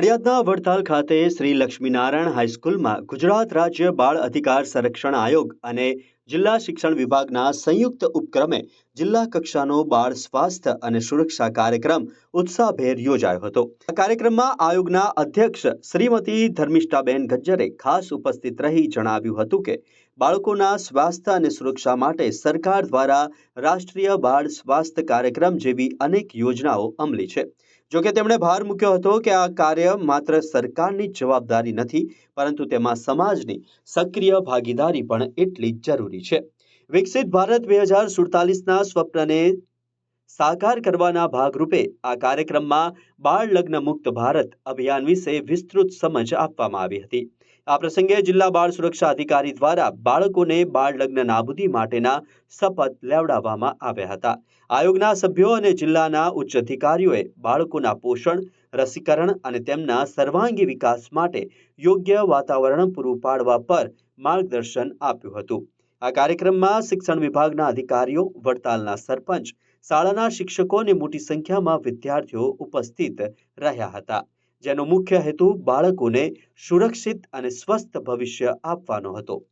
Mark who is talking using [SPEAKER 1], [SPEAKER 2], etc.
[SPEAKER 1] નડિયાદના વડતાલ ખાતે શ્રી લક્ષ્મીનારાયણ હાઈસ્કૂલમાં ગુજરાત રાજ્ય બાળ અધિકાર સંરક્ષણ આયોગ અને જિલ્લા શિક્ષણ વિભાગના સંયુક્ત ઉપક્રમે જિલ્લા કક્ષાનો બાળ સ્વાસ્થ્ય અને સુરક્ષા કાર્યક્રમ ઉત્સાહભેર યોજાયો હતો। આ કાર્યક્રમમાં આયોગના અધ્યક્ષ શ્રીમતી ધર્મિષ્ઠાબેન ગજ્જરે ખાસ ઉપસ્થિત રહી જણાવ્યું હતું કે બાળકોના સ્વાસ્થ્ય અને સુરક્ષા માટે સરકાર દ્વારા રાષ્ટ્રીય બાળ સ્વાસ્થ્ય કાર્યક્રમ જેવી અનેક યોજનાઓ અમલી છે। જો કે તેમણે ભાર મૂક્યો હતો કે આ કાર્ય માત્ર સરકારની જવાબદારી નથી, પરંતુ તેમાં સમાજની સક્રિય ભાગીદારી પણ એટલી જ જરૂરી છે। વિકસિત ભારત 2047ના સ્વપ્નને સાકાર કરવાના ભાગરૂપે આ કાર્યક્રમમાં બાળ લગ્ન મુક્ત ભારત અભિયાન વિશે વિસ્તૃત સમજ આપવામાં આવી હતી। આ પ્રસંગે જિલ્લા બાળ સુરક્ષા અધિકારી દ્વારા બાળકોને બાળ લગ્ન નાબૂદી માટેના શપથ લેવડાવવામાં આવ્યા હતા। આયોગના સભ્યો અને જિલ્લાના ઉચ્ચ અધિકારીઓએ બાળકોના પોષણ, રસીકરણ અને તેમના સર્વાંગી વિકાસ માટે યોગ્ય વાતાવરણ પૂરું પાડવા પર માર્ગદર્શન આપ્યું હતું। આ કાર્યક્રમમાં શિક્ષણ વિભાગના અધિકારીઓ, વડતાલના સરપંચ, શાળાના શિક્ષકો અને મોટી સંખ્યામાં વિદ્યાર્થીઓ ઉપસ્થિત રહ્યા હતા, જેનો મુખ્ય હેતુ બાળકોને સુરક્ષિત અને સ્વસ્થ ભવિષ્ય આપવાનો હતો।